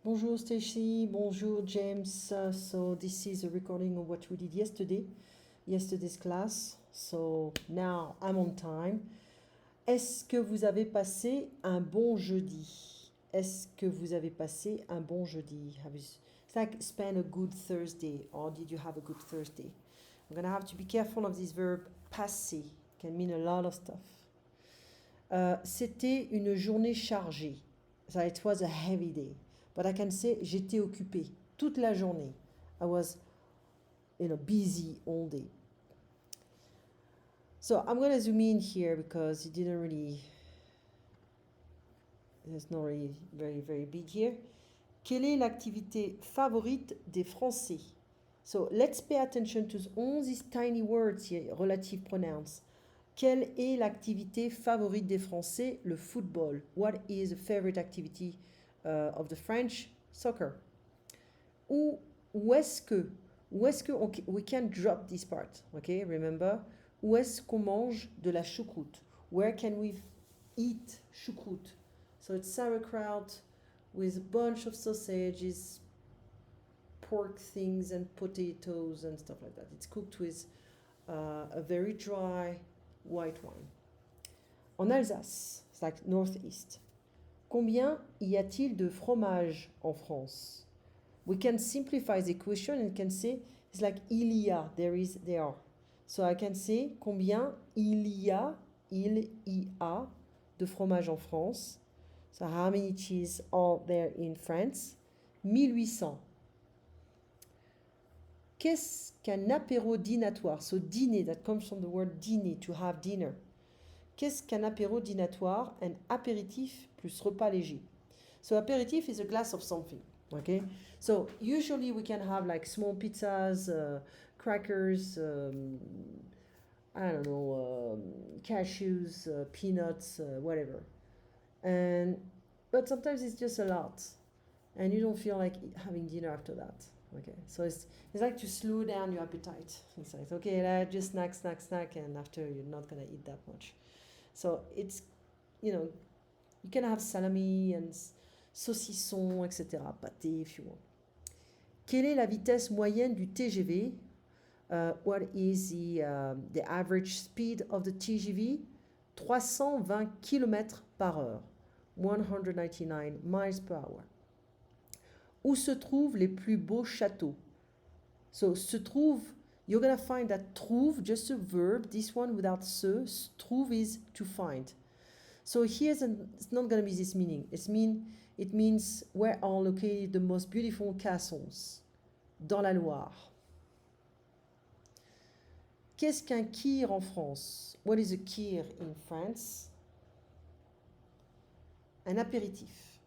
Bonjour Stacy, bonjour James. So this is a recording of what we did yesterday's class. So now I'm on time. Est-ce que vous avez passé un bon jeudi? Est-ce que vous avez passé un bon jeudi? It's like spend a good Thursday, or did you have a good Thursday? I'm gonna have to be careful of this verb passer. Can mean a lot of stuff. C'était une journée chargée. So it was a heavy day. But I can say j'étais occupé toute la journée. I was, busy all day. So I'm going to zoom in here because it didn't really, it's not really very, very big here. Quelle est l'activité favorite des Français? So let's pay attention to all these tiny words here, relative pronouns. Quelle est l'activité favorite des Français? Le football. What is the favorite activity of the French? Soccer. Où est-ce que, okay, we can drop this part, okay, remember? Où est-ce qu'on mange de la choucroute? Where can we eat choucroute? So it's sauerkraut with a bunch of sausages, pork things and potatoes and stuff like that. It's cooked with a very dry white wine. En Alsace, it's like northeast. Combien y a-t-il de fromage en France? We can simplify the question and can say it's like il y a, there are. So I can say combien il y a de fromage en France. So how many cheese are there in France? 1800. Qu'est-ce qu'un apéro dînatoire? So dîner, that comes from the word dîner, to have dinner. Qu'est-ce qu'un apéro dînatoire? Un apéritif plus repas léger. So aperitif is a glass of something. Okay, so usually we can have like small pizzas, crackers, I don't know, cashews, peanuts, whatever. But sometimes it's just a lot, and you don't feel like having dinner after that. Okay, so it's like to slow down your appetite. It's like, okay, just snack, and after you're not gonna eat that much. So it's, you can have salami and saucisson, etc. Pâté, if you want. Quelle est la vitesse moyenne du TGV? What is the average speed of the TGV? 320 km par heure. 199 miles per hour. Où se trouvent les plus beaux châteaux? So, se trouve, you're going to find that trouve, just a verb, this one without se, trouve is to find. So it's not going to be this meaning. It means where are located the most beautiful castles. Dans la Loire. Qu'est-ce qu'un kir en France? What is a kir in France? Un apéritif.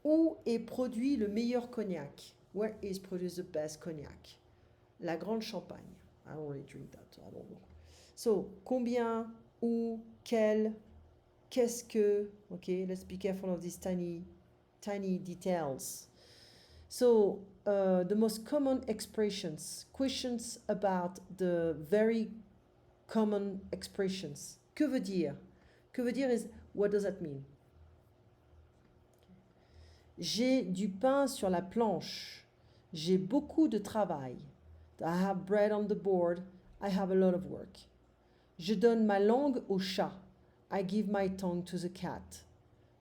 Où est produit le meilleur cognac? Where is produced the best cognac? La Grande Champagne. I don't really drink that, I don't know. So, combien, où, quel, qu'est-ce que, okay, let's be careful of these tiny details. So, the most common expressions, questions about the very common expressions. Que veut dire? Que veut dire is, what does that mean? J'ai du pain sur la planche. J'ai beaucoup de travail. I have bread on the board. I have a lot of work. Je donne ma langue au chat. I give my tongue to the cat.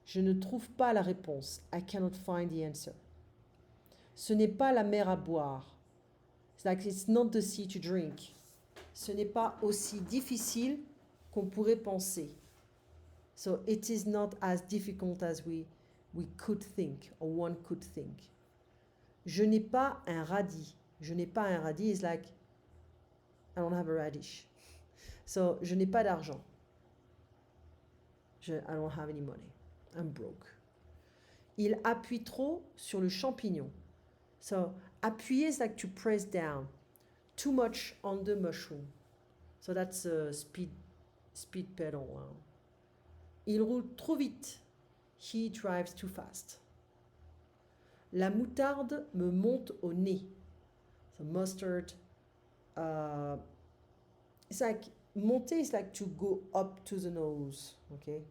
Je ne trouve pas la réponse. I cannot find the answer. Ce n'est pas la mer à boire. It's like it's not the sea to drink. Ce n'est pas aussi difficile qu'on pourrait penser. So it is not as difficult as we could think or one could think. Je n'ai pas un radis. Je n'ai pas un radis is like I don't have a radish. So je n'ai pas d'argent. I don't have any money. I'm broke. Il appuie trop sur le champignon. So appuyer is like to press down. Too much on the mushroom. So that's a speed pedal. Il roule trop vite. He drives too fast. La moutarde me monte au nez. So mustard. It's like monter is like to go up to the nose. Okay,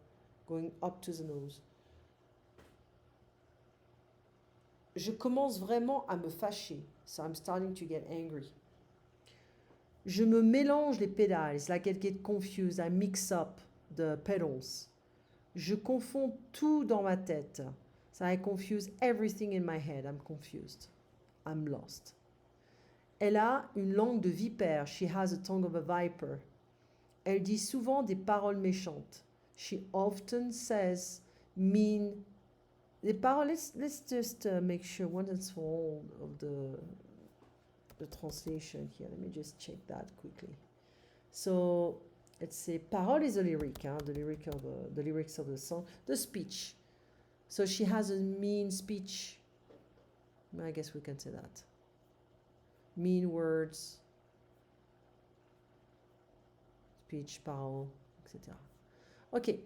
going up to the nose. je commence vraiment à me fâcher. So I'm starting to get angry. Je me mélange les pédales. It's like I get confused. I mix up the pedals. Je confonds tout dans ma tête. So I confuse everything in my head. I'm confused. I'm lost. Elle a une langue de vipère. She has a tongue of a viper. Elle dit souvent des paroles méchantes. She often says mean. Les paroles, let's just make sure one and all of the translation here. Let me just check that quickly. So let's say parole is a lyric, the lyrics of the song, the speech. So she has a mean speech. I guess we can say that. Mean words, speech, parole, etc. Ok.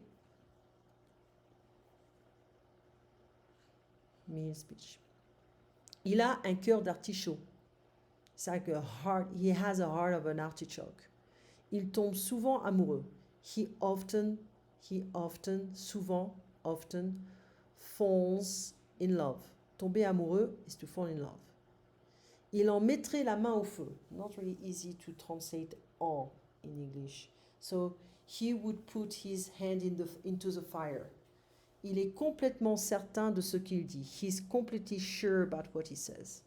Mean speech. Il a un cœur d'artichaut. It's like a heart. He has a heart of an artichoke. Il tombe souvent amoureux. He often, souvent, often falls in love. Tomber amoureux is to fall in love. Il en mettrait la main au feu. Not really easy to translate en in English. So he would put his hand into the fire. Il est complètement certain de ce qu'il dit. He's completely sure about what he says.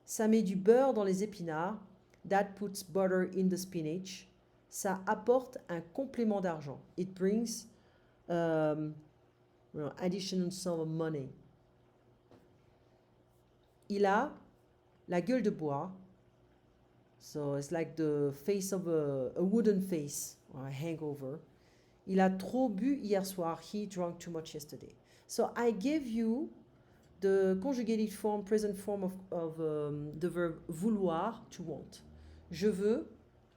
Ça met du beurre dans les épinards. That puts butter in the spinach. Ça apporte un complément d'argent. It brings additional sum of money. Il a la gueule de bois. So it's like the face of a wooden face, or a hangover. Il a trop bu hier soir. He drank too much yesterday. So I gave you the conjugated form, present form of the verb vouloir, to want. Je veux,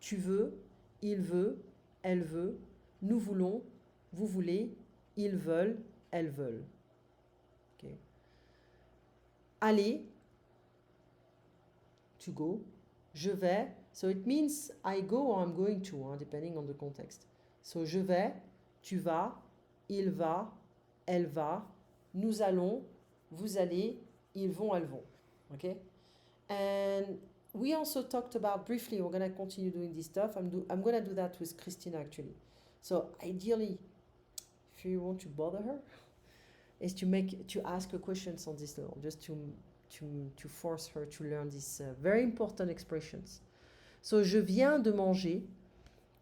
tu veux, il veut, elle veut, nous voulons, vous voulez, ils veulent, elles veulent. Okay. Aller, to go. Je vais, so it means I go or I'm going to, depending on the context. So je vais, tu vas, il va, elle va, nous allons, vous allez, ils vont, elles vont. Okay? And we also talked about briefly, we're going to continue doing this stuff. I'm going to do that with Christina actually. So ideally, if you want to bother her, is to ask her questions on this level, just to force her to learn these very important expressions. So je viens de manger.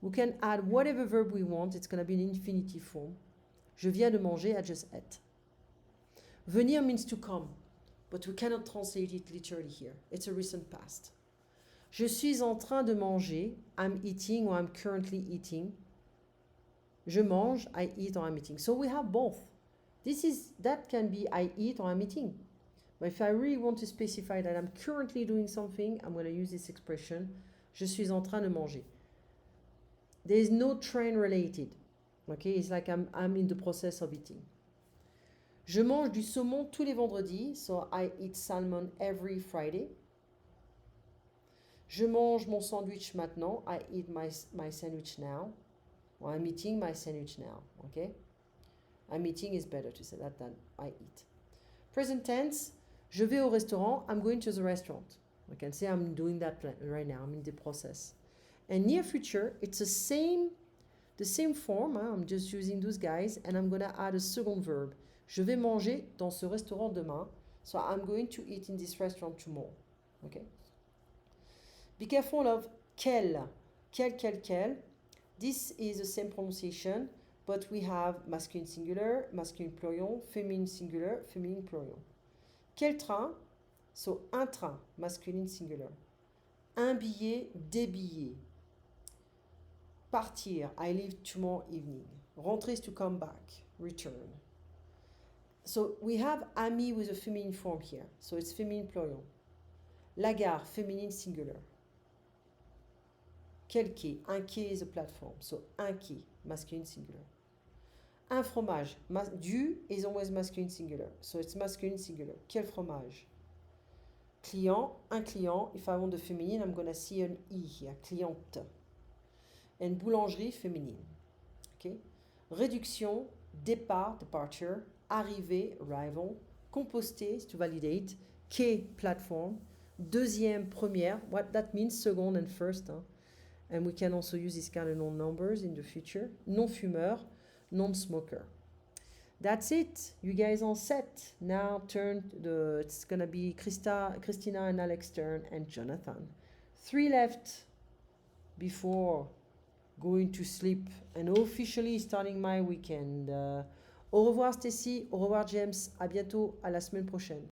We can add whatever verb we want. It's going to be in infinitive form. Je viens de manger, I just ate. Venir means to come, but we cannot translate it literally here. It's a recent past. Je suis en train de manger. I'm eating or I'm currently eating. Je mange, I eat or I'm eating. So we have both. That can be I eat or I'm eating. But if I really want to specify that I'm currently doing something, I'm going to use this expression. Je suis en train de manger. There is no train related. Okay, it's like I'm in the process of eating. Je mange du saumon tous les vendredis, so I eat salmon every Friday. Je mange mon sandwich maintenant, I eat my sandwich now. Or I'm eating my sandwich now, okay? I'm eating is better to say that than I eat. Present tense, je vais au restaurant, I'm going to the restaurant. I can say I'm doing that right now, I'm in the process. And near future, it's the same form, I'm just using those guys, and I'm going to add a second verb. Je vais manger dans ce restaurant demain, so I'm going to eat in this restaurant tomorrow. Okay? Be careful of quel. Quel. This is the same pronunciation, but we have masculine singular, masculine plural, feminine singular, feminine plural. Quel train? So un train, masculine singular. Un billet, des billets. Partir, I leave tomorrow evening. Rentrer is to come back, return. So we have ami with a feminine form here. So it's feminine plural. La gare, feminine singular. Quel quai? Un quai is a platform. So un quai, masculine singular. Un fromage. Du is always masculine singular. So it's masculine singular. Quel fromage? Client, un client. If I want the feminine, I'm going to see an I here. Cliente. And boulangerie, féminine. Okay? Réduction, départ, departure. Arrivée, arrival. Composter is to validate. K, platform. Deuxième, première. What that means, second and first. Hein. And we can also use these kind of numbers in the future. Non-fumeur, non-smoker. That's it. You guys all set. Now it's gonna be Christina and Alex turn and Jonathan. 3 left before going to sleep and officially starting my weekend. Au revoir Stacy, au revoir James, à bientôt, à la semaine prochaine.